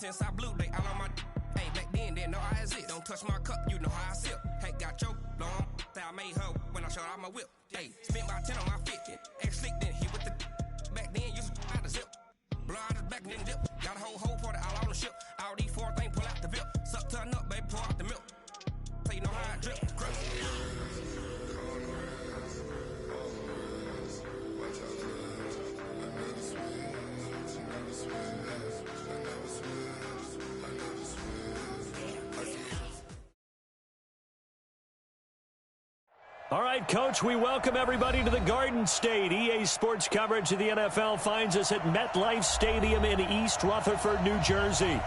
since I blew, they all on my hey, back then, didn't know I exist. Don't touch my cup, you know how I sip. Hey, got your long, I made her when I showed out my whip. Hey, spent about 10 on my 50. Ex-slick, then hit with the back then, used to out the zip. Blow out his back, then dip. Got a whole party all on the ship. All these four things, pull out the VIP. Suck to a nut, baby, pour out the milk. So you know how I drip. All right, Coach, we welcome everybody to the Garden State. EA Sports coverage of the NFL finds us at MetLife Stadium in East Rutherford, New Jersey.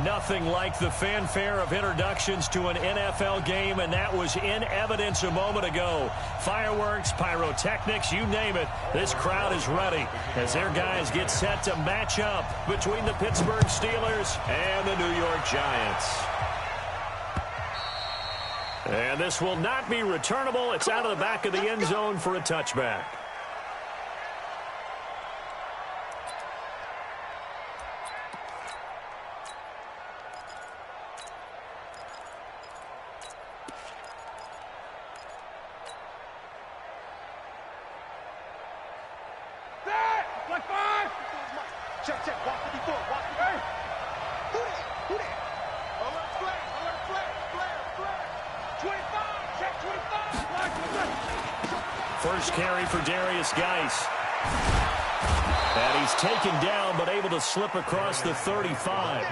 Nothing like the fanfare of introductions to an NFL game, and that was in evidence a moment ago. Fireworks, pyrotechnics, you name it. This crowd is ready as their guys get set to match up between the Pittsburgh Steelers and the New York Giants. And this will not be returnable. It's out of the back of the end zone for a touchback. First carry for Darius Geis. And he's taken down but able to slip across the 35.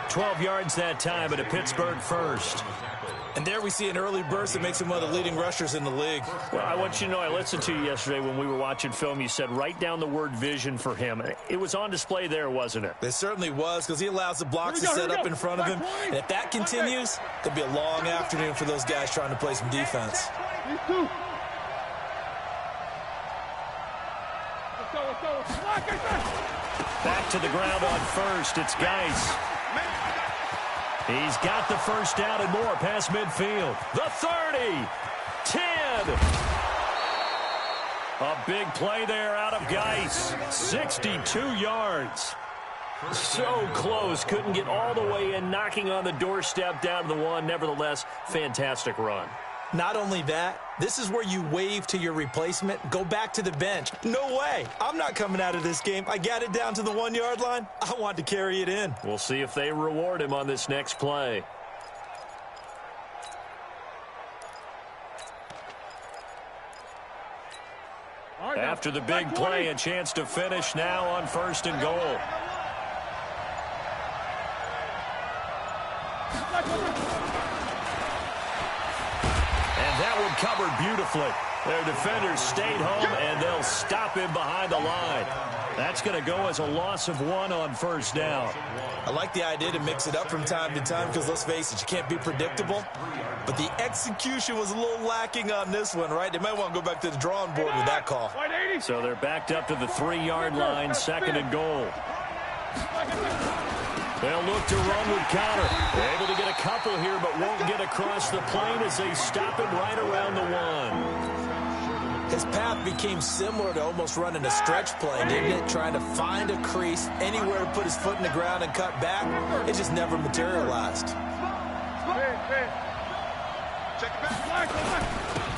12 yards that time at a Pittsburgh first. And there we see an early burst that makes him one of the leading rushers in the league. Well, I want you to know, I listened to you yesterday when we were watching film. You said write down the word vision for him. It was on display there, wasn't it? It certainly was, because he allows the blocks to set up in front of him. And if that continues, it'll be a long afternoon for those guys trying to play some defense. Back to the ground on first. It's Geis. He's got the first down and more past midfield. The 30. 10. A big play there out of Geis. 62 yards. So close. Couldn't get all the way in, knocking on the doorstep down to the one. Nevertheless, fantastic run. Not only that, this is where you wave to your replacement, go back to the bench. No way. I'm not coming out of this game. I got it down to the 1 yard line. I want to carry it in. We'll see if they reward him on this next play. After the big play, a chance to finish now on 1st and goal. That one covered beautifully. Their defenders stayed home, and they'll stop him behind the line. That's going to go as a loss of 1 on 1st down. I like the idea to mix it up from time to time because, let's face it, you can't be predictable. But the execution was a little lacking on this one, right? They might want to go back to the drawing board with that call. So they're backed up to the 3 yard line, 2nd and goal. They'll look to run with Connor. Able to get a couple here, but won't get across the plane as they stop him right around the 1. His path became similar to almost running a stretch play, didn't it? Trying to find a crease, anywhere to put his foot in the ground and cut back. It just never materialized.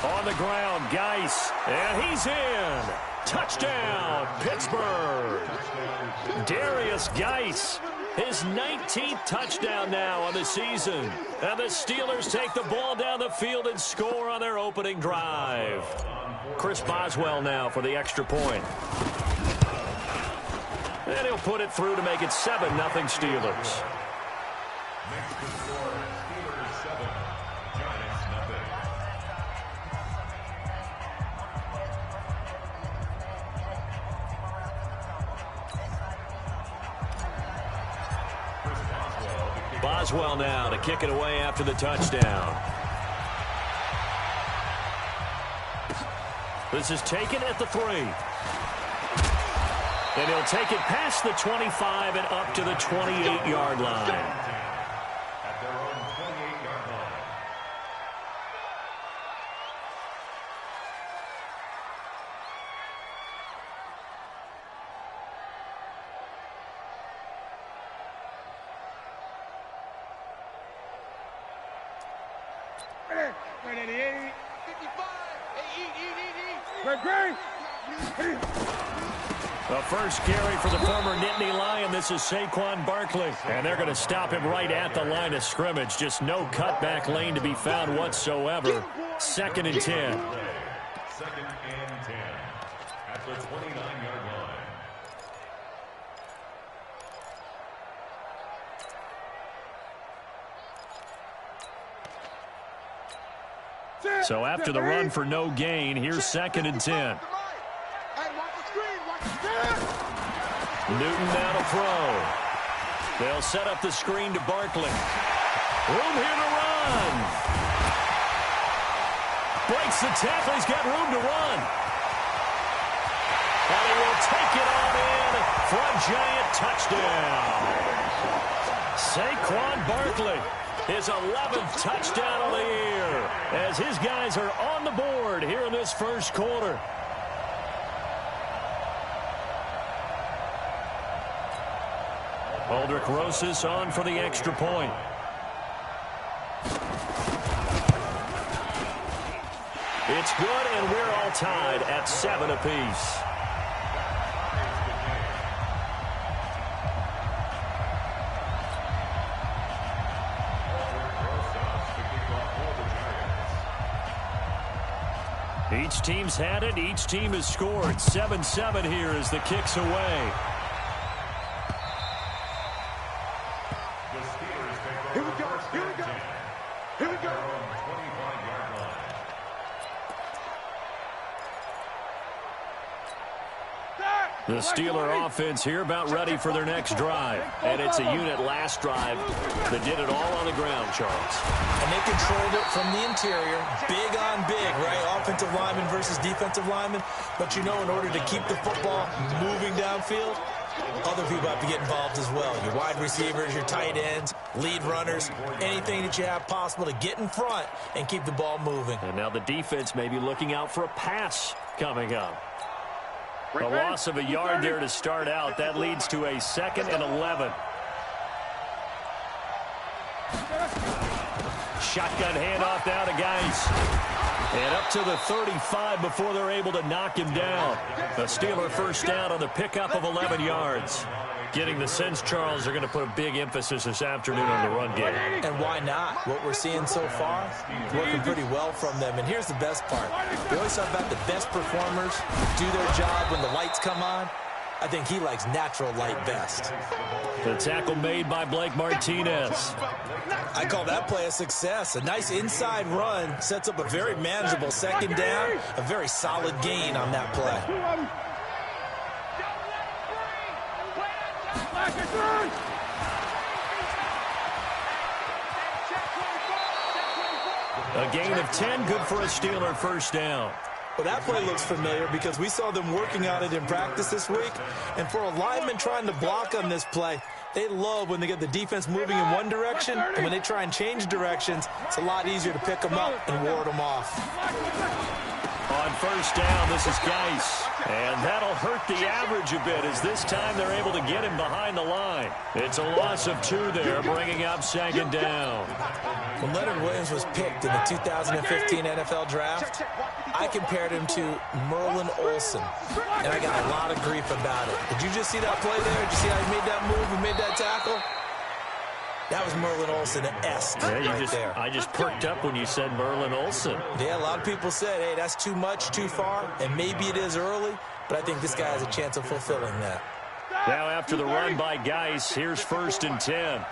On the ground, Geis, and he's in. Touchdown, Pittsburgh. Darius Geis. His 19th touchdown now on the season. And the Steelers take the ball down the field and score on their opening drive. Chris Boswell now for the extra point. And he'll put it through to make it 7-0 Steelers. Boswell now to kick it away after the touchdown. This is taken at the 3. And he'll take it past the 25 and up to the 28-yard line. The first carry for the former Nittany Lion. This is Saquon Barkley. And they're going to stop him right at the line of scrimmage. Just no cutback lane to be found whatsoever. 2nd and 10. 2nd and 10 at the 29-yard line. So after the run for no gain, here's 2nd and 10. Newton now to throw. They'll set up the screen to Barkley. Room here to run. Breaks the tackle. He's got room to run. And he will take it on in for a giant touchdown. Saquon Barkley, his 11th touchdown of the year, as his guys are on the board here in this first quarter. Aldrich Rosas on for the extra point. It's good, and we're all tied at 7 apiece. Each team's had it. Each team has scored. 7-7 here as the kick's away. The Steeler offense here about ready for their next drive. And it's a unit last drive that did it all on the ground, Charles. And they controlled it from the interior. Big on big, right? Offensive lineman versus defensive lineman. But you know, in order to keep the football moving downfield, other people have to get involved as well. Your wide receivers, your tight ends, lead runners, anything that you have possible to get in front and keep the ball moving. And now the defense may be looking out for a pass coming up. A loss of a yard there to start out. That leads to a 2nd and 11. Shotgun handoff now to Geis. And up to the 35 before they're able to knock him down. The Steeler first down on the pickup of 11 yards. Getting the sense, Charles, they're going to put a big emphasis this afternoon on the run game. And why not? What we're seeing so far is working pretty well from them. And here's the best part. We always talk about the best performers do their job when the lights come on. I think he likes natural light best. The tackle made by Blake Martinez. I call that play a success. A nice inside run sets up a very manageable 2nd down. A very solid gain on that play. A gain of 10, good for a Steeler first down. Well, that play looks familiar because we saw them working on it in practice this week. And for a lineman trying to block on this play, they love when they get the defense moving in one direction. And when they try and change directions, it's a lot easier to pick them up and ward them off. On first down, this is Geis. And that'll hurt the average a bit as this time they're able to get him behind the line. It's a loss of 2 there, bringing up 2nd down. When Leonard Williams was picked in the 2015 NFL Draft, I compared him to Merlin Olsen, and I got a lot of grief about it. Did you just see that play there? Did you see how he made that move and made that tackle? That was Merlin Olsen-esque there. I just perked up when you said Merlin Olsen. Yeah, a lot of people said, hey, that's too much, too far, and maybe it is early, but I think this guy has a chance of fulfilling that. Now after the run by Geis, here's 1st and 10.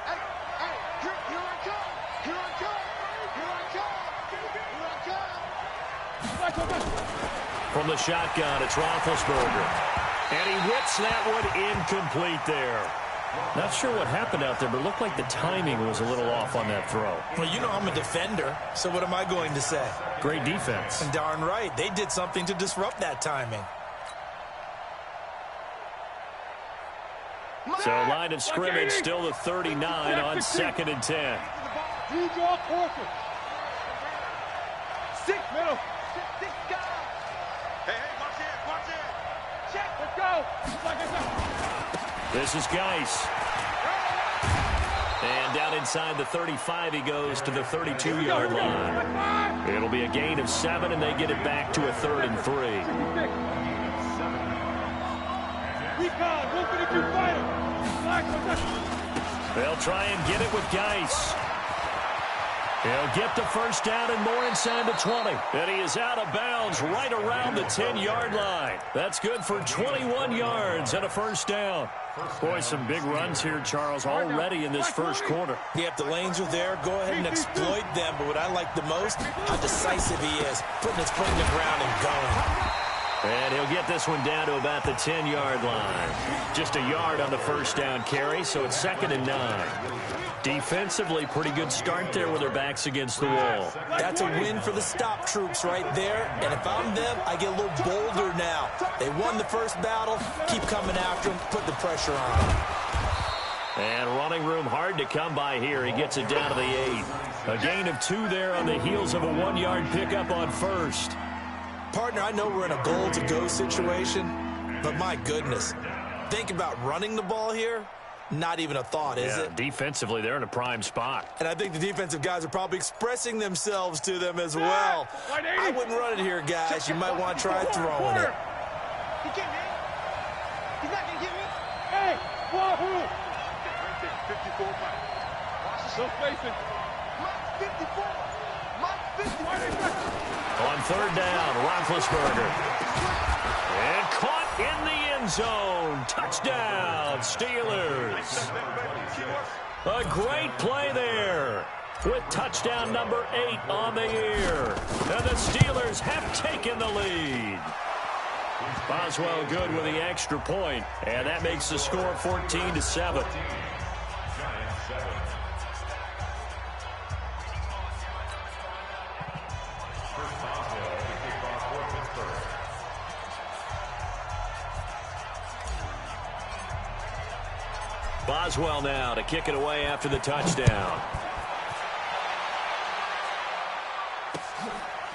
From the shotgun, it's Roethlisberger. And he whips that one incomplete there. Not sure what happened out there, but it looked like the timing was a little off on that throw. Well, you know I'm a defender, so what am I going to say? Great defense. And darn right, they did something to disrupt that timing. So line of scrimmage still the 39 on 2nd and 10. Six middle. Six guys. Hey, watch it. Check, let's go. This is Geis. And down inside the 35, he goes to the 32-yard line. It'll be a gain of 7, and they get it back to a 3rd and 3. They'll try and get it with Geis. He'll get the first down and more inside the 20. And he is out of bounds right around the 10-yard line. That's good for 21 yards and a first down. Boy, some big runs here, Charles, already in this first quarter. Yeah, if the lanes are there, go ahead and exploit them. But what I like the most, how decisive he is, putting his foot in the ground and going. And he'll get this one down to about the 10-yard line. Just a yard on the first down carry, so it's 2nd and 9. Defensively, pretty good start there with their backs against the wall. That's a win for the stop troops right there. And if I'm them, I get a little bolder now. They won the first battle. Keep coming after them. Put the pressure on them. And running room hard to come by here. He gets it down to the 8. A gain of 2 there on the heels of a 1-yard pickup on first. Partner, I know we're in a goal-to-go situation, but my goodness. Think about running the ball here. Not even a thought, is it? Defensively, they're in a prime spot. And I think the defensive guys are probably expressing themselves to them as well. I wouldn't run it here, guys. You might want to try throwing it. He can't, man. He's not going to get me. Hey, Wahoo! 54 Mike. No spacing. Mike 54. Mike 54. On 3rd down, Roethlisberger. And caught in the end zone. Touchdown, Steelers. A great play there with touchdown number 8 on the year. And the Steelers have taken the lead. Boswell good with the extra point, and that makes the score 14-7. Boswell now to kick it away after the touchdown.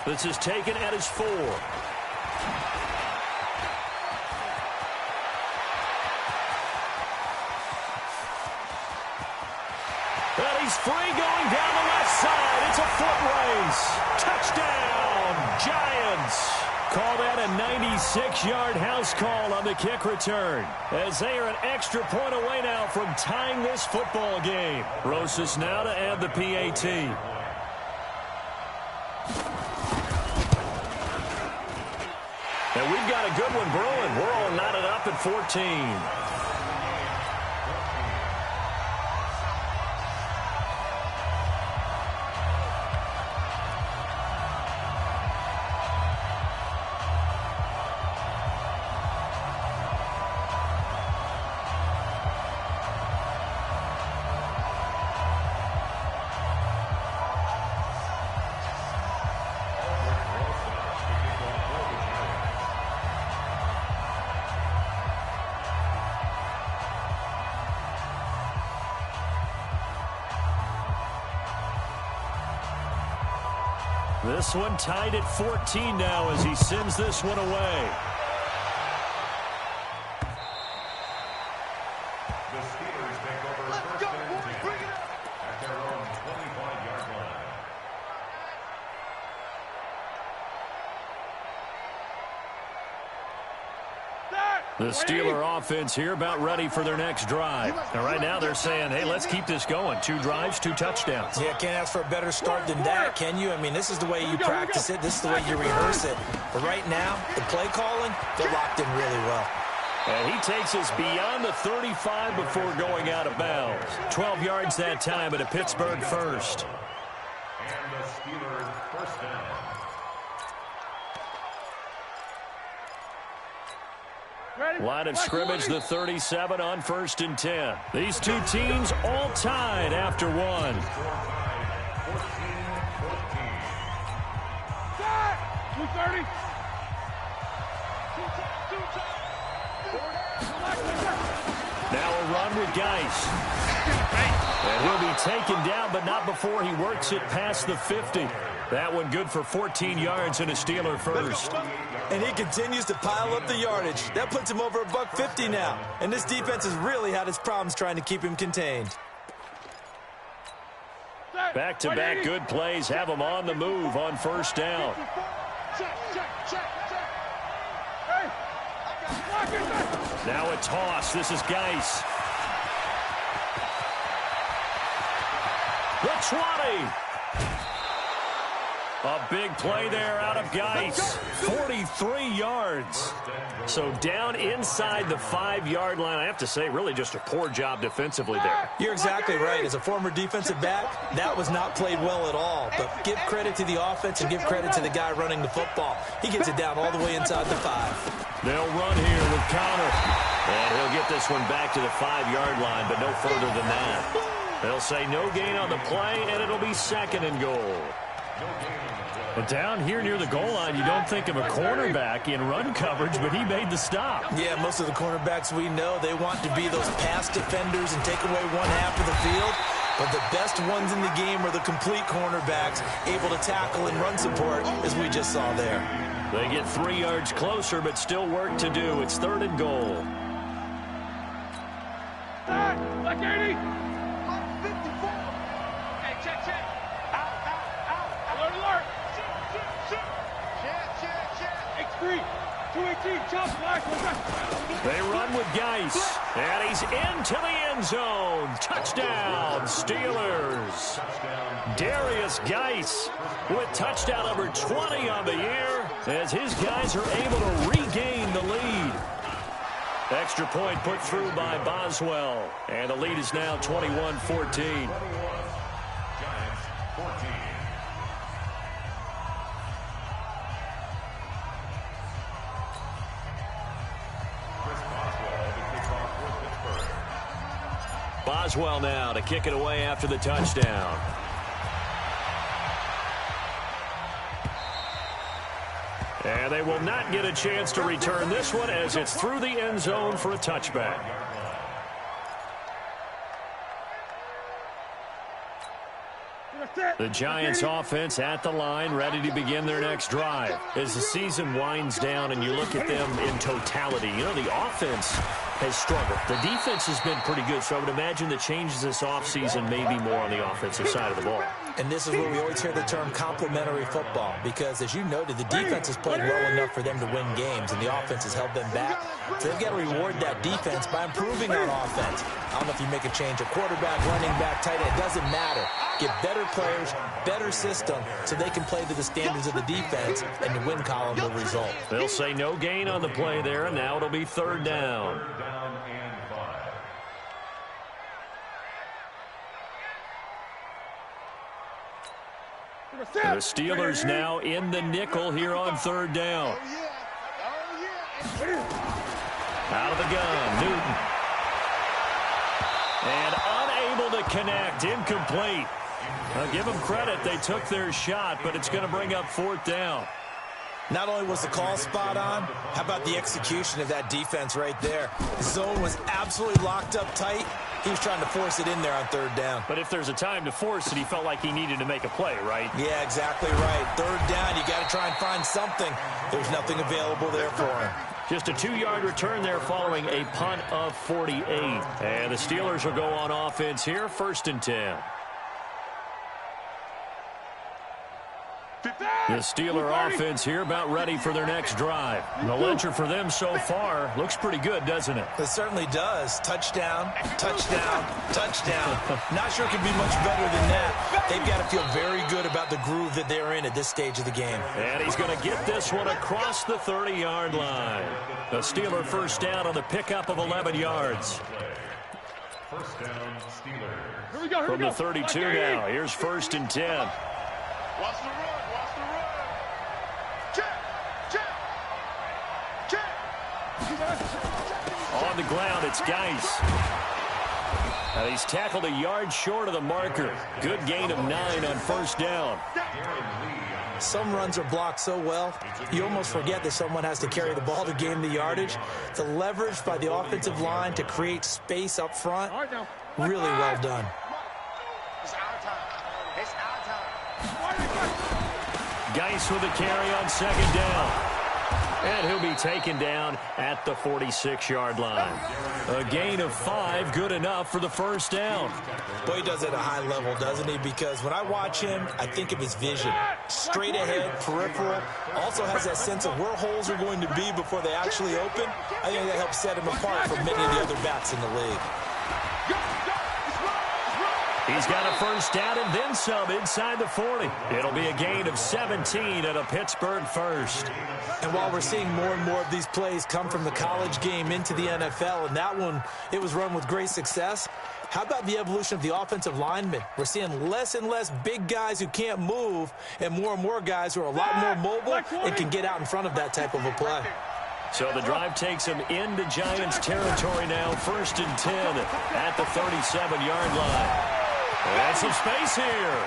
This is taken at his 4. And he's free going down the left side. It's a foot race. Touchdown, Giants. Call that a 96-yard house call on the kick return, as they are an extra point away now from tying this football game. Rosas now to add the PAT. And we've got a good one brewing. We're all knotted up at 14. This one tied at 14 now as he sends this one away. The Steelers take over first and 10 at their own 25-yard line. The Steeler offense here about ready for their next drive. And right now they're saying, hey, let's keep this going. 2 drives, 2 touchdowns. Yeah, can't ask for a better start than that, can you? I mean, this is the way you practice it. This is the way you rehearse it. But right now, the play calling, they're locked in really well. And he takes us beyond the 35 before going out of bounds. 12 yards that time at a Pittsburgh first. And the Steelers first down. Line of scrimmage, the 37 on 1st and 10. These two teams all tied after 1. 230. Now a run with Geis. And he'll be taken down, but not before he works it past the 50. That one good for 14 yards and a Steeler first. And he continues to pile up the yardage. That puts him over $150 now. And this defense has really had its problems trying to keep him contained. Back-to-back good plays have them on the move on first down. Now a toss. This is Geis. The 20. A big play there out of Geis. 43 yards. So down inside the 5-yard line. I have to say, really just a poor job defensively there. You're exactly right. As a former defensive back, that was not played well at all. But give credit to the offense and give credit to the guy running the football. He gets it down all the way inside the 5. They'll run here with counter. And he'll get this one back to the 5-yard line, but no further than that. They'll say no gain on the play, and it'll be 2nd and goal. But down here near the goal line, you don't think of a cornerback in run coverage, but he made the stop. Yeah, most of the cornerbacks we know, they want to be those pass defenders and take away one half of the field. But the best ones in the game are the complete cornerbacks, able to tackle and run support, as we just saw there. They get 3 yards closer, but still work to do. It's 3rd and goal. Like 80. 54. Hey, check. Out. Alert. Check. X3. 218. Chop. They run with Geis. And he's into the end zone. Touchdown, Steelers. Darius Geis with touchdown number 20 on the year as his guys are able to regain the lead. Extra point put through by Boswell. And the lead is now 21-14. Boswell now to kick it away after the touchdown. And they will not get a chance to return this one as it's through the end zone for a touchback. The Giants offense at the line, ready to begin their next drive. As the season winds down and you look at them in totality, you know, the offense has struggled. The defense has been pretty good, so I would imagine the changes this offseason may be more on the offensive side of the ball. And this is where we always hear the term complementary football, because as you noted, the defense has played well enough for them to win games, and the offense has held them back. So they've got to reward that defense by improving on offense. I don't know if you make a change at quarterback, running back, tight end, it doesn't matter. Get better players, better system, so they can play to the standards of the defense, and the win column will result. They'll say no gain on the play there, and now it'll be 3rd down. The Steelers now in the nickel here on 3rd down. Out of the gun, Newton. And unable to connect, incomplete. I'll give them credit, they took their shot, but it's going to bring up 4th down. Not only was the call spot on, how about the execution of that defense right there? The zone was absolutely locked up tight. He was trying to force it in there on 3rd down. But if there's a time to force it, he felt like he needed to make a play, right? Yeah, exactly right. 3rd down, you got to try and find something. There's nothing available there for him. Just a 2-yard return there following a punt of 48. And the Steelers will go on offense here, 1st and 10. The Steeler offense here about ready for their next drive. The ledger for them so far looks pretty good, doesn't it? It certainly does. Touchdown, touchdown, touchdown. Not sure it could be much better than that. They've got to feel very good about the groove that they're in at this stage of the game. And he's going to get this one across the 30-yard line. The Steeler first down on the pickup of 11 yards. First down, Steelers. Here we go. From the 32 now, here's 1st and 10. Watch the run. On the ground, it's Geis. And he's tackled a yard short of the marker. Good gain of 9 on 1st down. Some runs are blocked so well, you almost forget that someone has to carry the ball to gain the yardage. The leverage by the offensive line to create space up front, really well done. Geis with a carry on 2nd down. And he'll be taken down at the 46-yard line. A gain of 5, good enough for the first down. Boy, he does it at a high level, doesn't he? Because when I watch him, I think of his vision. Straight ahead, peripheral. Also has that sense of where holes are going to be before they actually open. I think that helps set him apart from many of the other backs in the league. He's got a first down and then some inside the 40. It'll be a gain of 17 at a Pittsburgh first. And while we're seeing more and more of these plays come from the college game into the NFL, and that one, it was run with great success, how about the evolution of the offensive linemen? We're seeing less and less big guys who can't move and more guys who are a lot more mobile and can get out in front of that type of a play. So the drive takes him into Giants territory now, 1st and 10 at the 37-yard line. And some space here.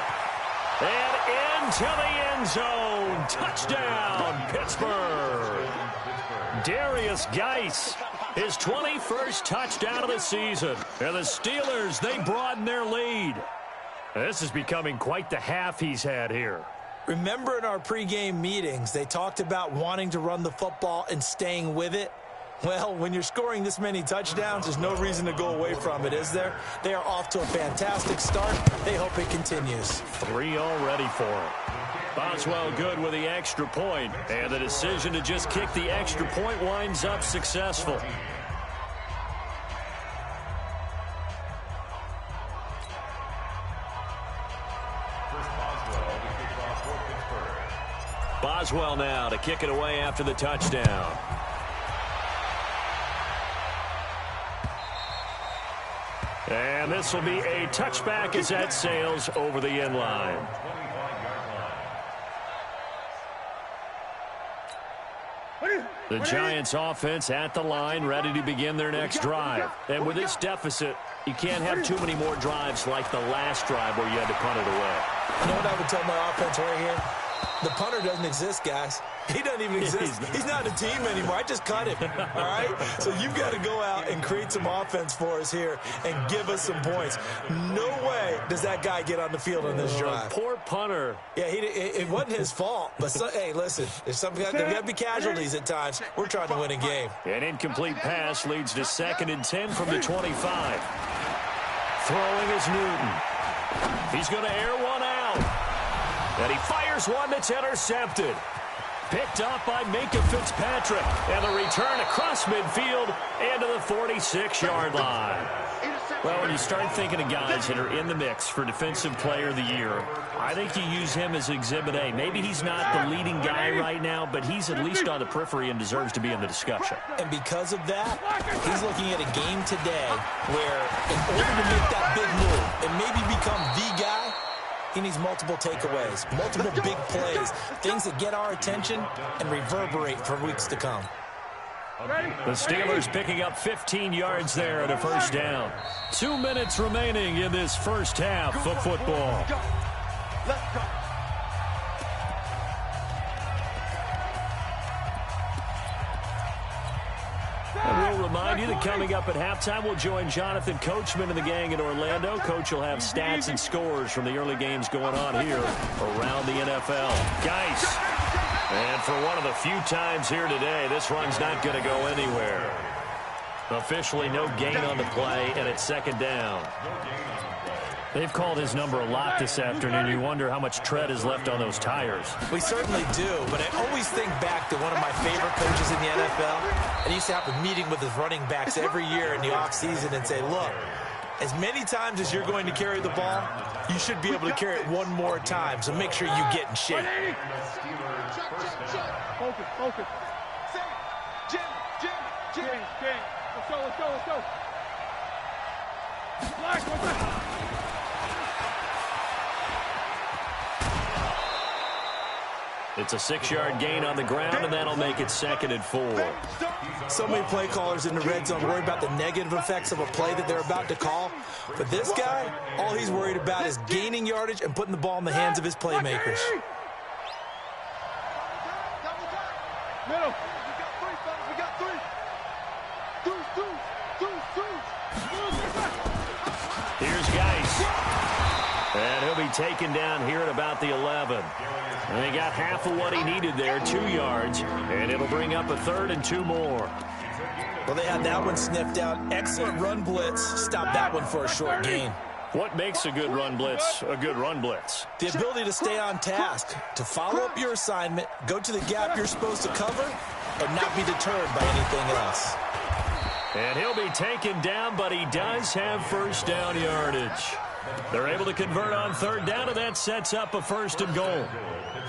And into the end zone. Touchdown, Pittsburgh. Darius Geis, his 21st touchdown of the season. And the Steelers, they broaden their lead. This is becoming quite the half he's had here. Remember in our pregame meetings, they talked about wanting to run the football and staying with it? Well, when you're scoring this many touchdowns, there's no reason to go away from it, is there? They are off to a fantastic start. They hope it continues. 3 already for him. Boswell good with the extra point, and the decision to just kick the extra point winds up successful. Boswell now to kick it away after the touchdown. And this will be a touchback as that sails over the end line. The Giants offense at the line, ready to begin their next drive. And with this deficit, you can't have too many more drives like the last drive where you had to punt it away. You know what I would tell my offense right here? The punter doesn't exist, guys. He doesn't even exist. He's not a team anymore. I just cut him, all right? So you've got to go out and create some offense for us here and give us some points. No way does that guy get on the field on this drive. Poor punter. Yeah, it wasn't his fault. But, hey, listen, there's there got to be casualties at times. We're trying to win a game. An incomplete pass leads to 2nd and 10 from the 25. Throwing is Newton. He's going to air one out. And he fires one that's intercepted. Picked up by Minka Fitzpatrick. And the return across midfield into the 46-yard line. Well, when you start thinking of guys that are in the mix for Defensive Player of the Year, I think you use him as Exhibit A. Maybe he's not the leading guy right now, but he's at least on the periphery and deserves to be in the discussion. And because of that, he's looking at a game today where in order to make that big move and maybe become the guy, he needs multiple takeaways, multiple big plays, things that get our attention and reverberate for weeks to come. The Steelers picking up 15 yards there at a first down. 2 minutes remaining in this first half of football. Let's go. And we'll remind you that coming up at halftime, we'll join Jonathan Coachman and the gang in Orlando. Coach will have stats and scores from the early games going on here around the NFL. Geis. And for one of the few times here today, this run's not going to go anywhere. Officially no gain on the play, and it's 2nd down. They've called his number a lot this afternoon. You wonder how much tread is left on those tires. We certainly do, but I always think back to one of my favorite coaches in the NFL. And he used to have a meeting with his running backs every year in the offseason and say, look, as many times as you're going to carry the ball, you should be able to carry it one more time, so make sure you get in shape. Focus. Jim. Let's go. Black, what's up? It's a 6-yard gain on the ground, and that'll make it 2nd and 4. So many play callers in the red zone worry about the negative effects of a play that they're about to call. But this guy, all he's worried about is gaining yardage and putting the ball in the hands of his playmakers. Middle. We got three. Here's Geis. And he'll be taken down here at about the 11. And he got half of what he needed there, 2 yards. And it'll bring up a 3rd and 2 more. Well, they had that one sniffed out. Excellent run blitz. Stop that one for a short gain. What makes a good run blitz a good run blitz? The ability to stay on task, to follow up your assignment, go to the gap you're supposed to cover, and not be deterred by anything else. And he'll be taken down, but he does have first down yardage. They're able to convert on 3rd down, and that sets up a 1st and goal.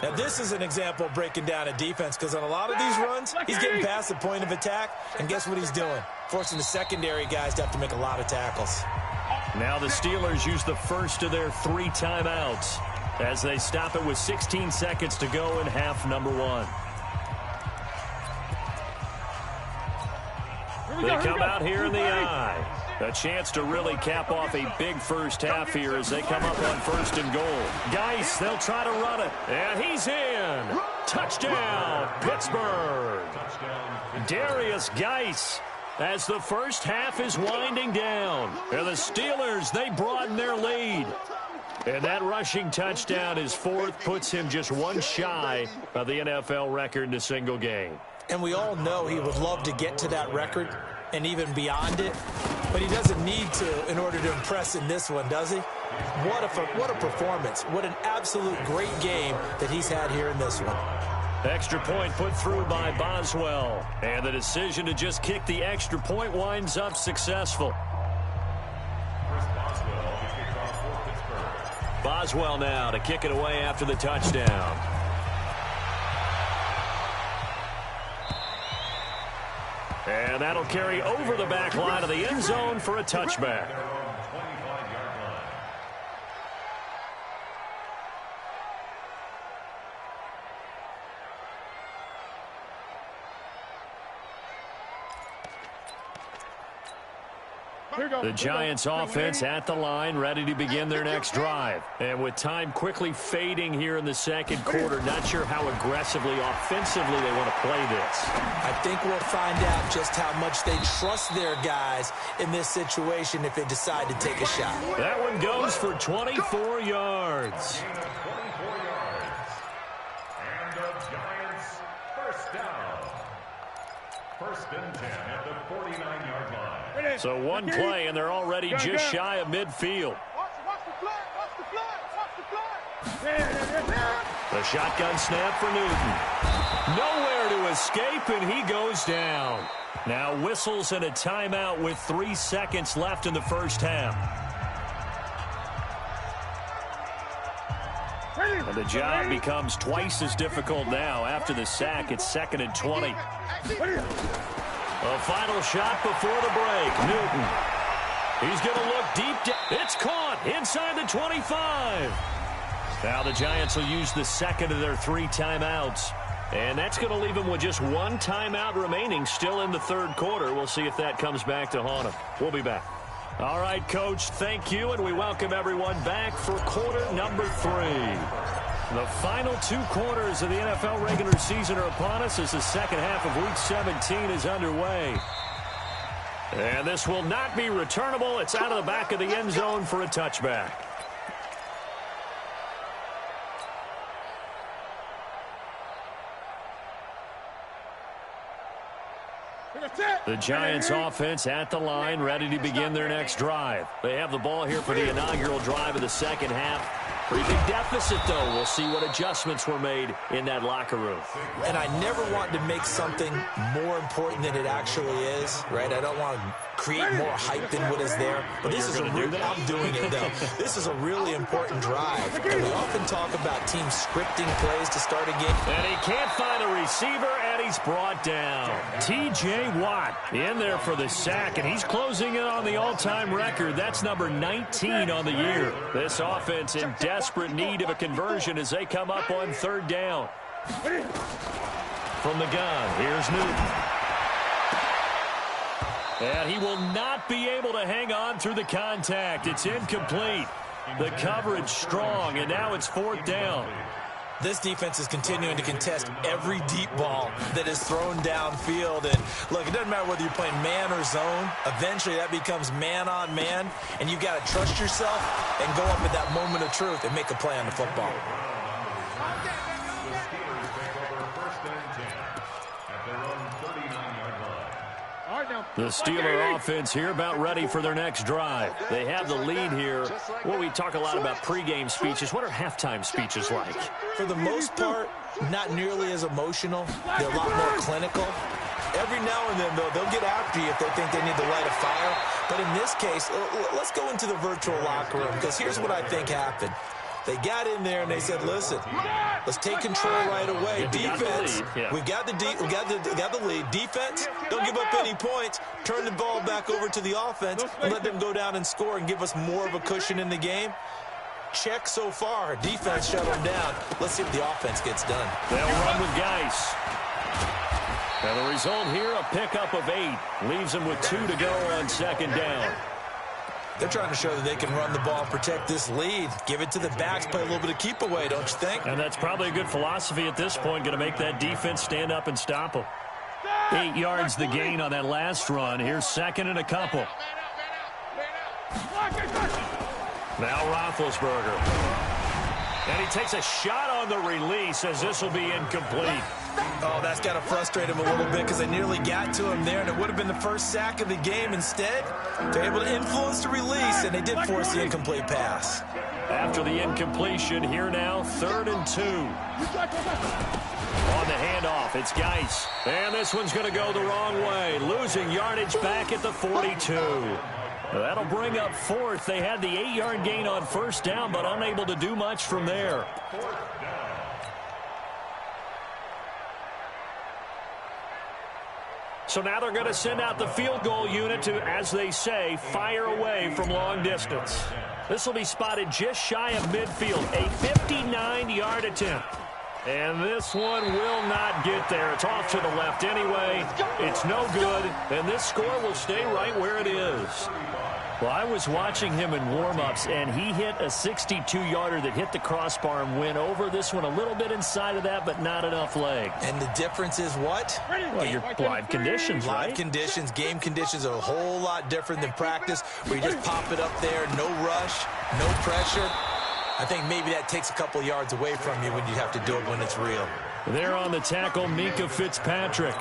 Now, this is an example of breaking down a defense, because on a lot of these runs, he's getting past the point of attack, and guess what he's doing? Forcing the secondary guys to have to make a lot of tackles. Now the Steelers use the first of their 3 timeouts as they stop it with 16 seconds to go in half number 1. They come out here in the eye. A chance to really cap off a big first half here as they come up on 1st and goal. Geis, they'll try to run it. And he's in. Touchdown, Pittsburgh. Darius Geis as the first half is winding down. And the Steelers, they broaden their lead. And that rushing touchdown is 4th, puts him just 1 shy of the NFL record in a single game. And we all know he would love to get to that record and even beyond it, but he doesn't need to in order to impress in this one, does he? What a performance. What an absolute great game that he's had here in this one. Extra point put through by Boswell. And the decision to just kick the extra point winds up successful. Boswell now to kick it away after the touchdown. And that'll carry over the back line of the end zone for a touchback. The Giants offense at the line, ready to begin their next drive. And with time quickly fading here in the 2nd quarter, not sure how aggressively, offensively they want to play this. I think we'll find out just how much they trust their guys in this situation if they decide to take a shot. That one goes for 24 yards. And the Giants first down. 1st and 10 at the 49-yard line. So 1 play, and they're already just shy of midfield. The shotgun snap for Newton. Nowhere to escape, and he goes down. Now whistles and a timeout with 3 seconds left in the first half. And the job becomes twice as difficult now. After the sack, it's 2nd and 20. A final shot before the break. Newton. He's going to look deep. It's caught inside the 25. Now the Giants will use the 2nd of their 3 timeouts. And that's going to leave them with just 1 timeout remaining still in the 3rd quarter. We'll see if that comes back to haunt them. We'll be back. All right, Coach, thank you, and we welcome everyone back for quarter number 3. The final 2 quarters of the NFL regular season are upon us as the 2nd half of Week 17 is underway. And this will not be returnable. It's out of the back of the end zone for a touchback. The Giants offense at the line, ready to begin their next drive. They have the ball here for the inaugural drive of the 2nd half. Pretty big deficit, though. We'll see what adjustments were made in that locker room. And I never want to make something more important than it actually is, right? I don't want to create more hype than what is there. But this is I'm doing it, though. This is a really important drive. And we often talk about teams scripting plays to start a game. And he can't find a receiver, and he's brought down. T.J. Watt in there for the sack, and he's closing in on the all-time record. That's number 19 on the year. This offense in desperate need of a conversion as they come up on 3rd down. From the gun, here's Newton. And he will not be able to hang on through the contact. It's incomplete. The coverage strong, and now it's 4th down. This defense is continuing to contest every deep ball that is thrown downfield. And look, it doesn't matter whether you're playing man or zone. Eventually, that becomes man on man, and you've got to trust yourself and go up at that moment of truth and make a play on the football. The Steeler offense here about ready for their next drive. They have the lead here. Well, we talk a lot about pregame speeches. What are halftime speeches like? For the most part, not nearly as emotional. They're a lot more clinical. Every now and then, though, they'll get after you if they think they need to light a fire. But in this case, let's go into the virtual locker room, because here's what I think happened. They got in there and they said, listen, let's take control right away. Defense, we've got the lead. Defense, don't give up any points. Turn the ball back over to the offense and let them go down and score and give us more of a cushion in the game. Check so far. Defense shut them down. Let's see if the offense gets done. They'll run with Geis. Now the result here, a pickup of 8. Leaves them with 2 to go on second down. They're trying to show that they can run the ball and protect this lead. Give it to the backs, play a little bit of keep away, don't you think? And that's probably a good philosophy at this point, going to make that defense stand up and stop them. 8 yards the gain on that last run. Here's second and a couple. Now Roethlisberger. And he takes a shot on the release as this will be incomplete. Oh, that's got to frustrate him a little bit because they nearly got to him there, and it would have been the first sack of the game. Instead, they're able to influence the release, and they did force the incomplete pass. After the incompletion, here now, 3rd and 2. On the handoff, it's Geis. And this one's going to go the wrong way, losing yardage back at the 42. That'll bring up 4th. They had the 8-yard gain on first down, but unable to do much from there. So now they're going to send out the field goal unit to, as they say, fire away from long distance. This will be spotted just shy of midfield, a 59-yard attempt. And this one will not get there. It's off to the left anyway. It's no good, and this score will stay right where it is. Well, I was watching him in warm-ups, and he hit a 62-yarder that hit the crossbar and went over. This one a little bit inside of that, but not enough leg. And the difference is what? Well, your live conditions, right? Live conditions, game conditions are a whole lot different than practice, where you just pop it up there, no rush, no pressure. I think maybe that takes a couple yards away from you when you have to do it when it's real. There on the tackle, Minkah Fitzpatrick.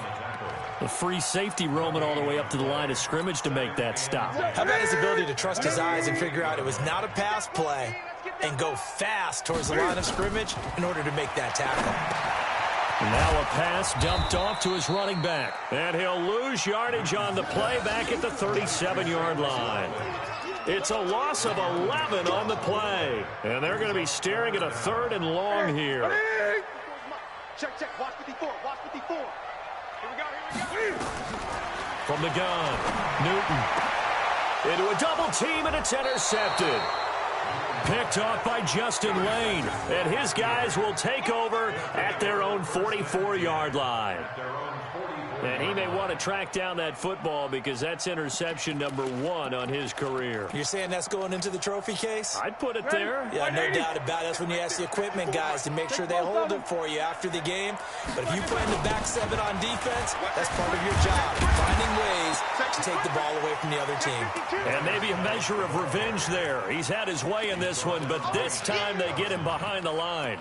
The free safety roaming all the way up to the line of scrimmage to make that stop. How about his ability to trust his eyes and figure out it was not a pass play and go fast towards the line of scrimmage in order to make that tackle. Now a pass dumped off to his running back. And he'll lose yardage on the play back at the 37-yard line. It's a loss of 11 on the play. And they're going to be staring at a 3rd and long here. Check, watch 54, watch 54. Here we go. From the gun, Newton. Into a double team, and it's intercepted. Picked off by Justin Lane. And his guys will take over at their own 44-yard line. And he may want to track down that football because that's interception number 1 on his career. You're saying that's going into the trophy case? I'd put it there. Yeah, no doubt about it. That's when you ask the equipment guys to make sure they hold it for you after the game. But if you play in the back 7 on defense, that's part of your job, finding ways to take the ball away from the other team. And maybe a measure of revenge there. He's had his way in this one, but this time they get him behind the line.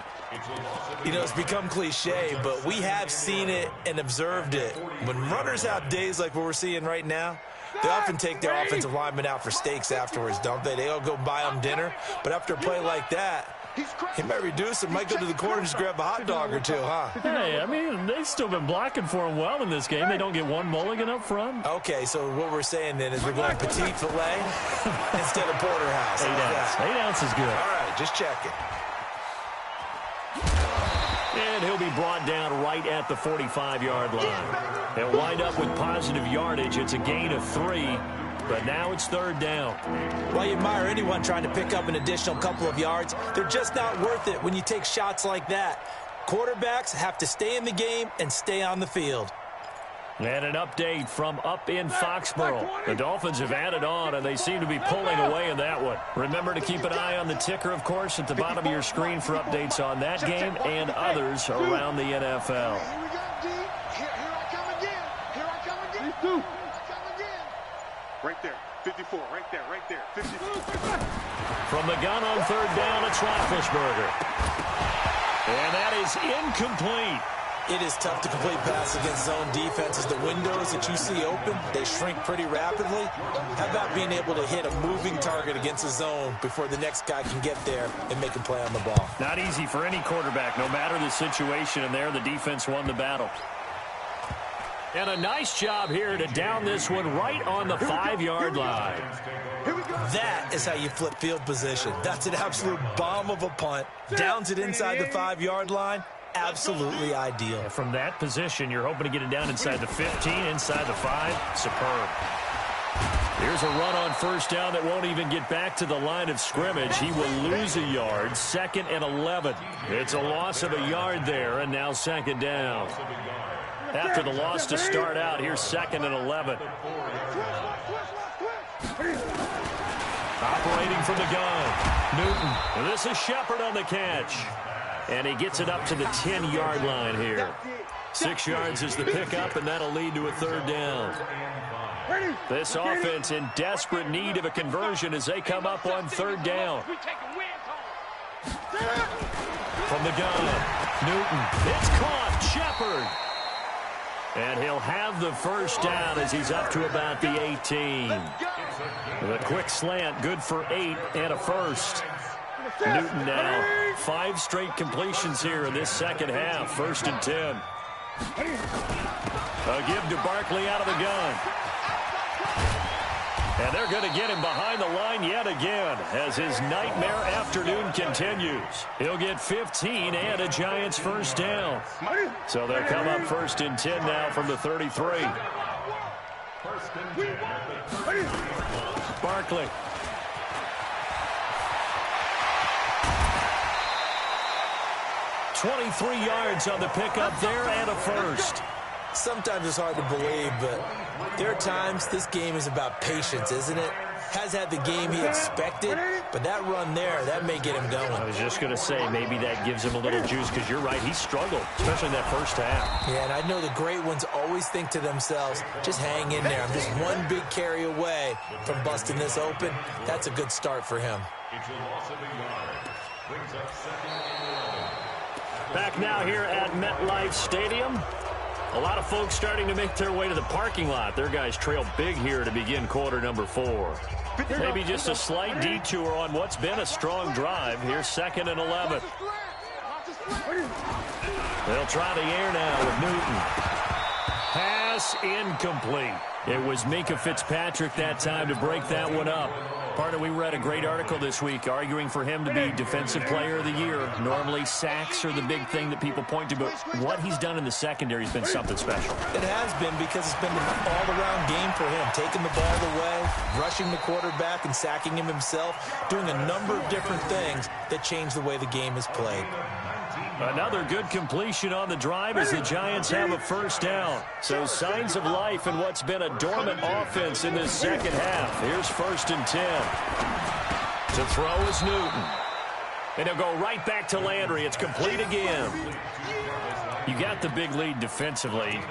You know, it's become cliche, but we have seen it and observed it. When runners have days like what we're seeing right now, they often take their offensive linemen out for steaks afterwards, don't they? They all go buy them dinner. But after a play like that, he might reduce it, might go to the corner and just grab a hot dog or two, huh? Hey, I mean, they've still been blocking for him well in this game. They don't get one mulligan up front. Okay, so what we're saying then is we're going petite filet instead of porterhouse. 8 ounce. 8 ounce is good. All right, just check it. And he'll be brought down right at the 45-yard line. They'll wind up with positive yardage. It's a gain of 3, but now it's 3rd down. While you admire anyone trying to pick up an additional couple of yards, they're just not worth it when you take shots like that. Quarterbacks have to stay in the game and stay on the field. And an update from up in Foxborough. The Dolphins have added on, and they seem to be pulling away in that one. Remember to keep an eye on the ticker, of course, at the bottom of your screen for updates on that game and others around the NFL. Here we go, D. Here I come again. Here I come again. Here I come again. Right there. 54. Right there. Right there. 54. From the gun on third down, it's Roethlisberger. And that is incomplete. It is tough to complete pass against zone defenses. The windows that you see open, they shrink pretty rapidly. How about being able to hit a moving target against a zone before the next guy can get there and make a play on the ball? Not easy for any quarterback, no matter the situation, and there the defense won the battle. And a nice job here to down this one right on the 5-yard line. That is how you flip field position. That's an absolute bomb of a punt. Downs it inside the 5-yard line. Absolutely ideal. From that position, you're hoping to get it down inside the 15, inside the 5. Superb. Here's a run on first down that won't even get back to the line of scrimmage. He will lose a yard. 2nd and 11. It's a loss of a yard there, and now 2nd down. After the loss to start out, here's 2nd and 11. Operating from the gun, Newton. And this is Shepard on the catch. And he gets it up to the 10-yard line here. 6 yards is the pickup, and that'll lead to a 3rd down. This offense in desperate need of a conversion as they come up on 3rd down. From the gun, Newton. It's caught. Shepard. And he'll have the first down as he's up to about the 18. The quick slant, good for 8 and a first. Newton now 5 straight completions here in this second half. 1st and 10. A give to Barkley out of the gun. And they're going to get him behind the line yet again as his nightmare afternoon continues. He'll get 15 and a Giants first down. So they'll come up 1st and 10 now from the 33. Barkley. $23 yards on the pickup there and a first. Sometimes it's hard to believe, but there are times this game is about patience, isn't it? Has had the game he expected, but that run there, that may get him going. I was just going to say, maybe that gives him a little juice, because you're right, he struggled, especially in that first half. Yeah, and I know the great ones always think to themselves, just hang in there. I'm just one big carry away from busting this open. That's a good start for him. Back now here at MetLife Stadium. A lot of folks starting to make their way to the parking lot. Their guys trail big here to begin quarter number 4. Maybe just a slight detour on what's been a strong drive. Here's 2nd and 11. They'll try the air now with Newton. Pass incomplete. It was Minkah Fitzpatrick that time to break that one up. Partner, we read a great article this week arguing for him to be Defensive Player of the Year. Normally, sacks are the big thing that people point to, but what he's done in the secondary has been something special. It has been, because it's been an all-around game for him. Taking the ball away, rushing the quarterback, and sacking him himself, doing a number of different things that change the way the game is played. Another good completion on the drive as the Giants have a first down. So signs of life in what's been a dormant offense in this second half. Here's 1st and 10. To throw is Newton. And he'll go right back to Landry. It's complete again. You got the big lead defensively.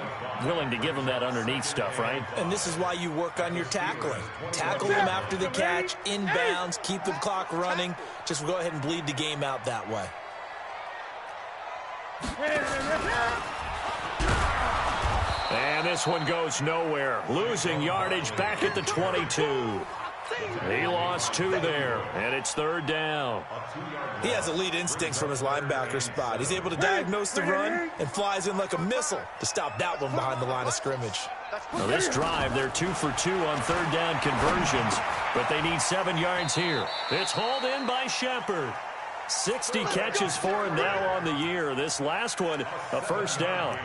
Willing to give him that underneath stuff, right? And this is why you work on your tackling. Tackle him after the catch, inbounds, keep the clock running. Just go ahead and bleed the game out that way. And this one goes nowhere. Losing yardage back at the 22. He lost 2 there, and it's 3rd down. He has elite instincts from his linebacker spot. He's able to diagnose the run and flies in like a missile to stop that one behind the line of scrimmage. Now this drive, they're 2 for 2 on 3rd down conversions, but they need 7 yards here. It's hauled in by Shepard. 60 catches for him now on the year. This last one, a first down.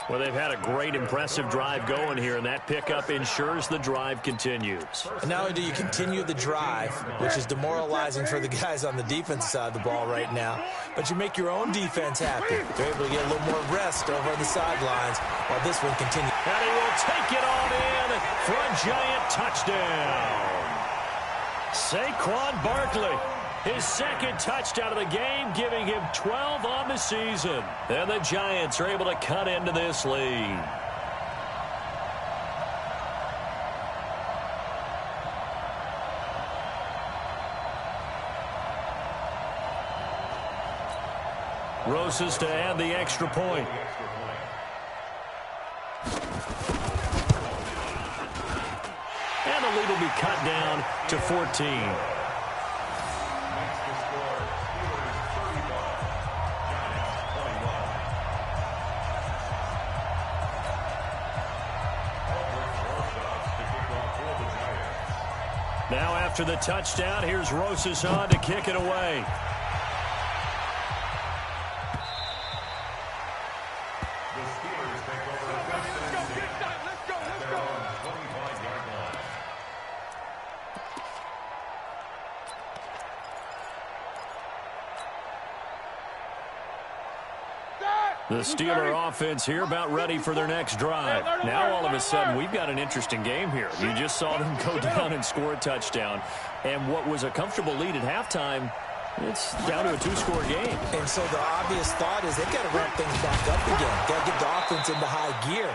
Well, they've had a great, impressive drive going here, and that pickup ensures the drive continues. And not only do you continue the drive, which is demoralizing for the guys on the defensive side of the ball right now, but you make your own defense happy. They're able to get a little more rest over on the sidelines while this one continues. And he will take it on in for a giant touchdown. Saquon Barkley, his second touchdown of the game, giving him 12 on the season. And the Giants are able to cut into this lead. Roses to add the extra point. And the lead will be cut down to 14. Now after the touchdown, here's Roses on to kick it away. The Steeler offense here about ready for their next drive. Now all of a sudden we've got an interesting game here. You just saw them go down and score a touchdown. And what was a comfortable lead at halftime, it's down to a two-score game. And so the obvious thought is they've got to ramp things back up again. Got to get the offense into high gear.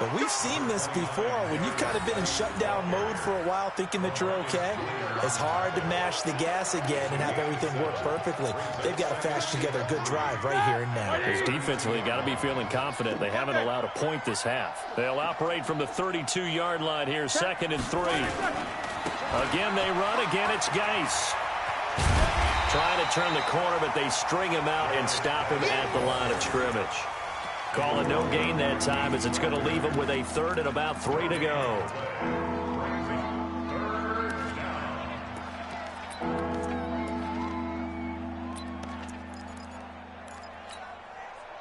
But we've seen this before. When you've kind of been in shutdown mode for a while thinking that you're okay, it's hard to mash the gas again and have everything work perfectly. They've got to fashion together a good drive right here and now. Because defensively, got to be feeling confident. They haven't allowed a point this half. They'll operate from the 32-yard line here, 2nd and 3. Again, they run. Again, it's Geis. Trying to turn the corner, but they string him out and stop him at the line of scrimmage. Call it no gain that time as it's going to leave him with a 3rd and about 3 to go.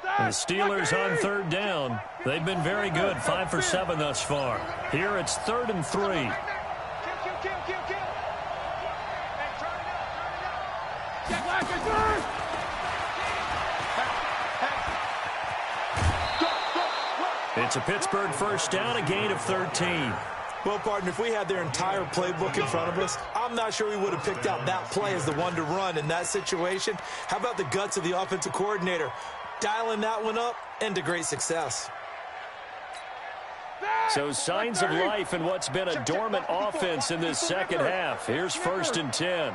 The Steelers on 3rd down. They've been very good, 5 for 7 thus far. Here it's 3rd and 3. It's a Pittsburgh first down, a gain of 13. Well, partner, if we had their entire playbook in front of us, I'm not sure we would have picked out that play as the one to run in that situation. How about the guts of the offensive coordinator? Dialing that one up into great success. So signs of life in what's been a dormant offense in this second half. Here's 1st and 10.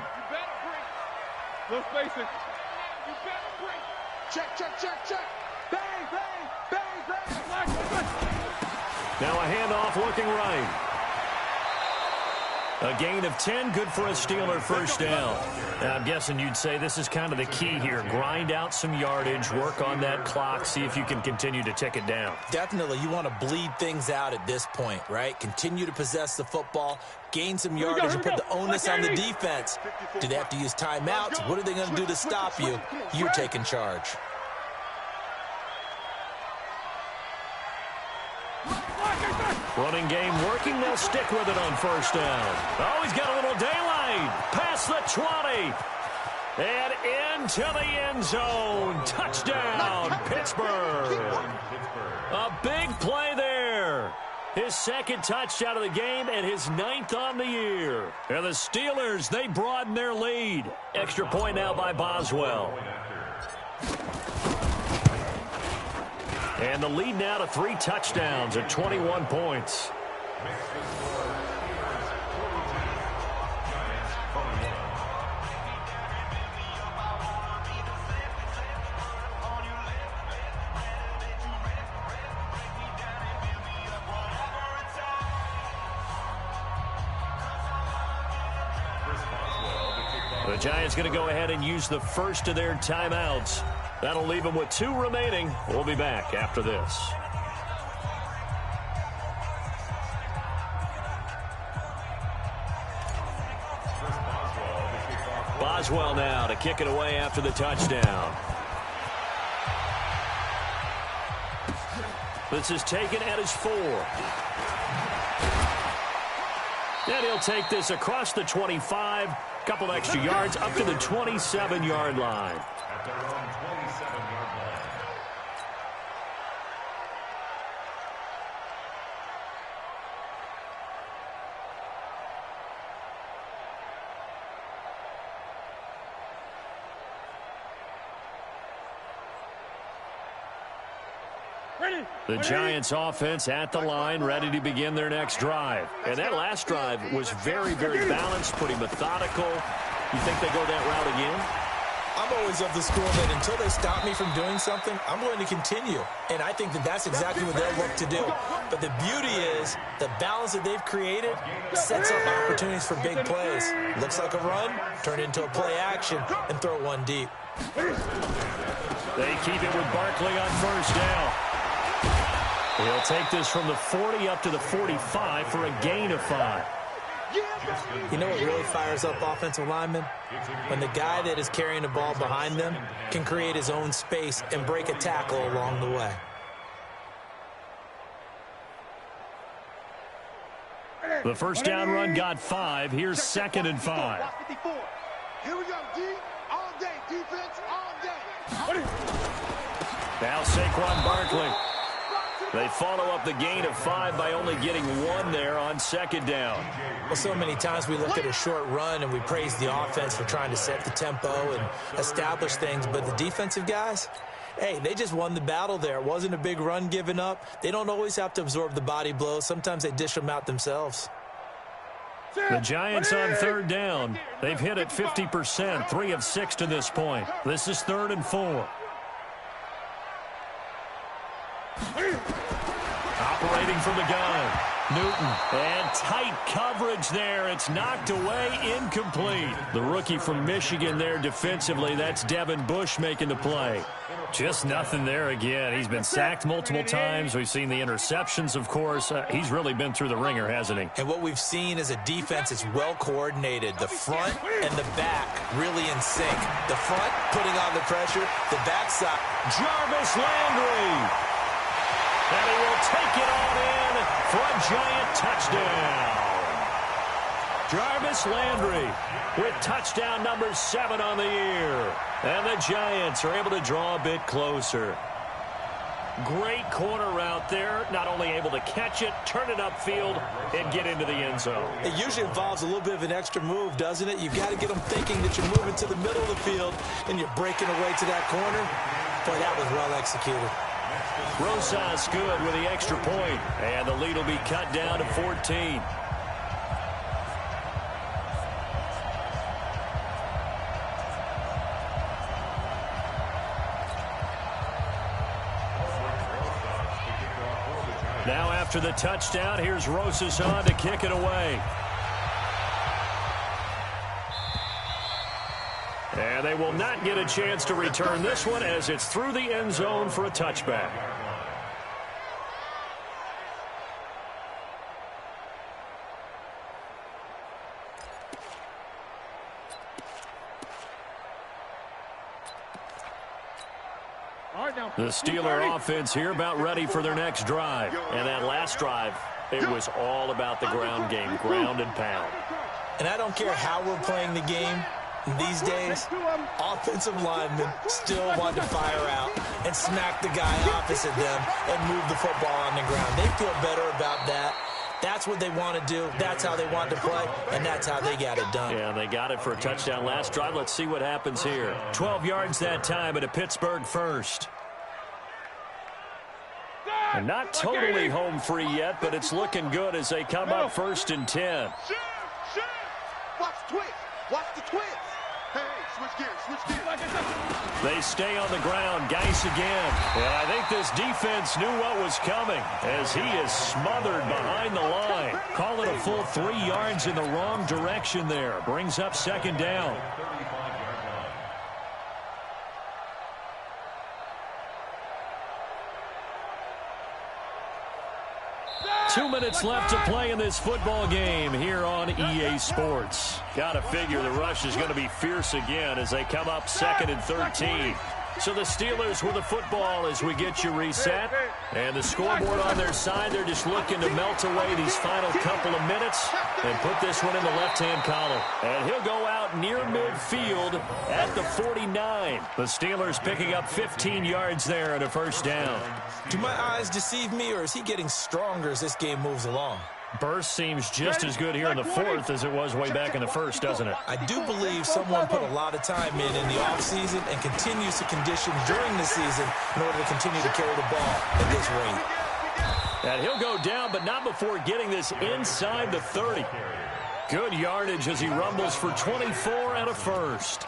No spacing. Check. Bang, bang, bang, bang. Now a handoff looking right. A gain of 10, good for a Steeler first down. Now, I'm guessing you'd say this is kind of the key here. Grind out some yardage, work on that clock, see if you can continue to tick it down. Definitely. You want to bleed things out at this point, right? Continue to possess the football, gain some yardage, and put the onus on the defense. Do they have to use timeouts? What are they going to do to stop you? You're taking charge. Running game working. They'll stick with it on first down. Oh, he's got a little daylight. Past the 20. And into the end zone. Touchdown, Pittsburgh. A big play there. His 2nd touchdown of the game and his 9th on the year. And the Steelers, they broaden their lead. Extra point now by Boswell. And the lead now to 3 touchdowns at 21 points. The Giants going to go ahead and use the first of their timeouts. That'll leave them with 2 remaining. We'll be back after this. Boswell now to kick it away after the touchdown. This is taken at his 4. And he'll take this across the 25, couple extra yards up to the 27-yard line. At their own 27-yard line. The Giants offense at the line, ready to begin their next drive. And that last drive was very, very balanced, pretty methodical. You think they go that route again? I'm always of the school that until they stop me from doing something, I'm going to continue. And I think that that's exactly what they'll look to do. But the beauty is the balance that they've created sets up opportunities for big plays. Looks like a run, turn it into a play action, and throw one deep. They keep it with Barkley on first down. He'll take this from the 40 up to the 45 for a gain of 5. You know what really fires up offensive linemen? When the guy that is carrying the ball behind them can create his own space and break a tackle along the way. The first down run got 5. Here's 2nd and 5. Here we go, D. All day. Defense all day. Now Saquon Barkley. They follow up the gain of 5 by only getting 1 there on 2nd down. Well, so many times we look at a short run and we praise the offense for trying to set the tempo and establish things. But the defensive guys, hey, they just won the battle there. It wasn't a big run given up. They don't always have to absorb the body blows. Sometimes they dish them out themselves. The Giants on 3rd down. They've hit it 50%, 3 of 6 to this point. This is 3rd and 4. Operating from the gun, Newton. And tight coverage there. It's knocked away, incomplete. The rookie from Michigan there defensively. That's Devin Bush making the play. Just nothing there again. He's been sacked multiple times. We've seen the interceptions, of course. He's really been through the ringer, hasn't he? And what we've seen is a defense that's well coordinated. The front and the back really in sync. The front putting on the pressure. The backside. Jarvis Landry. And he will take it on in for a Giant touchdown. Jarvis Landry with touchdown number 7 on the year. And the Giants are able to draw a bit closer. Great corner route there. Not only able to catch it, turn it upfield, and get into the end zone. It usually involves a little bit of an extra move, doesn't it? You've got to get them thinking that you're moving to the middle of the field and you're breaking away to that corner. Boy, that was well executed. Rosas good with the extra point, and the lead will be cut down to 14. Now after the touchdown, here's Rosas on to kick it away. And they will not get a chance to return this one as it's through the end zone for a touchback. The Steeler offense here about ready for their next drive. And that last drive, it was all about the ground game, ground and pound. And I don't care how we're playing the game. These days, offensive linemen still want to fire out and smack the guy opposite them and move the football on the ground. They feel better about that. That's what they want to do. That's how they want to play, and that's how they got it done. Yeah, they got it for a touchdown last drive. Let's see what happens here. 12 yards that time at a Pittsburgh first. And not totally home free yet, but it's looking good as they come up 1st and 10. Watch the twist. Watch the twist. Hey, switch gears. They stay on the ground. Geis again. And I think this defense knew what was coming as he is smothered behind the line. Call it a full 3 yards in the wrong direction there. Brings up 2nd down. 2 minutes left to play in this football game here on EA Sports. Got to figure the rush is going to be fierce again as they come up 2nd and 13. So the Steelers with the football as we get you reset. And the scoreboard on their side, they're just looking to melt away these final couple of minutes and put this one in the left-hand column. And he'll go out near midfield at the 49. The Steelers picking up 15 yards there and a first down. Do my eyes deceive me, or is he getting stronger as this game moves along? Burst seems just as good here in the fourth as it was way back in the first, doesn't it? I do believe someone put a lot of time in the offseason and continues to condition during the season in order to continue to carry the ball at this rate. And he'll go down, but not before getting this inside the 30. Good yardage as he rumbles for 24 and a first.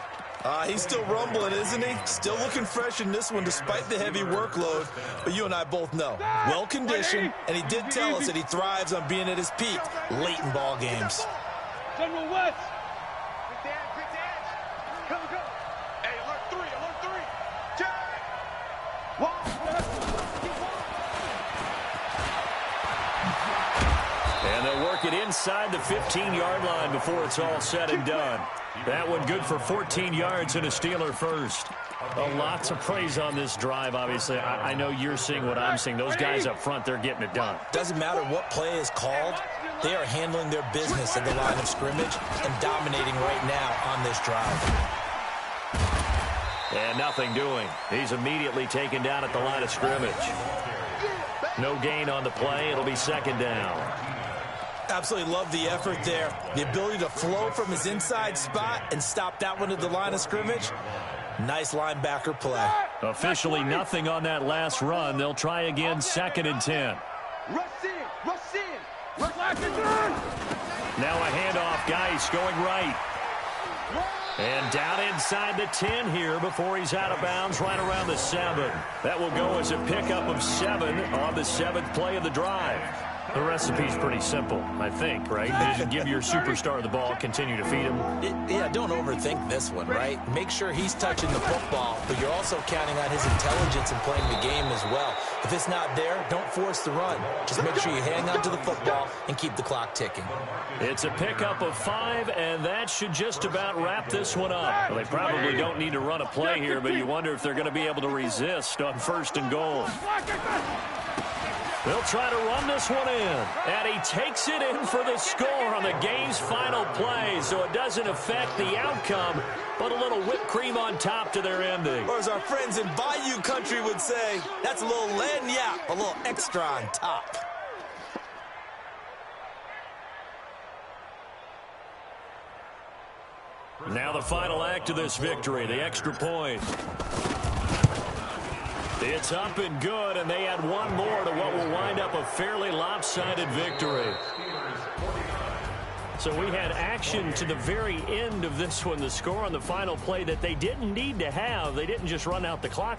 He's still rumbling, isn't he? Still looking fresh in this one despite the heavy workload. But you and I both know, well-conditioned, and he did tell us that he thrives on being at his peak late in ball games. General West. Quick dance. Come. Hey, alert three. Jack. Wow. And they'll work it inside the 15-yard line before it's all said and done. That one good for 14 yards and a Steeler first. Lots of praise on this drive, obviously. I know you're seeing what I'm seeing. Those guys up front, they're getting it done. Doesn't matter what play is called. They are handling their business at the line of scrimmage and dominating right now on this drive. And nothing doing. He's immediately taken down at the line of scrimmage. No gain on the play. It'll be second down. Absolutely love the effort there. The ability to flow from his inside spot and stop that one at the line of scrimmage. Nice linebacker play. Officially nothing on that last run. They'll try again, second and 10. Rush in. Now a handoff. Geis going right. And down inside the 10 here before he's out of bounds right around the 7. That will go as a pickup of 7 on the 7th play of the drive. The recipe's pretty simple, I think, right? Just give your superstar the ball, continue to feed him. Yeah, don't overthink this one, right? Make sure he's touching the football, but you're also counting on his intelligence in playing the game as well. If it's not there, don't force the run. Just make sure you hang on to the football and keep the clock ticking. It's a pickup of 5, and that should just about wrap this one up. Well, they probably don't need to run a play here, but you wonder if they're going to be able to resist on 1st and goal. They'll try to run this one in, and he takes it in for the score on the game's final play, so it doesn't affect the outcome, but a little whipped cream on top to their ending. Or as our friends in Bayou Country would say, that's a little lagniappe, a little extra on top. Now the final act of this victory, the extra point. It's up and good, and they add one more to what will wind up a fairly lopsided victory. So we had action to the very end of this one, the score on the final play that they didn't need to have. They didn't just run out the clock.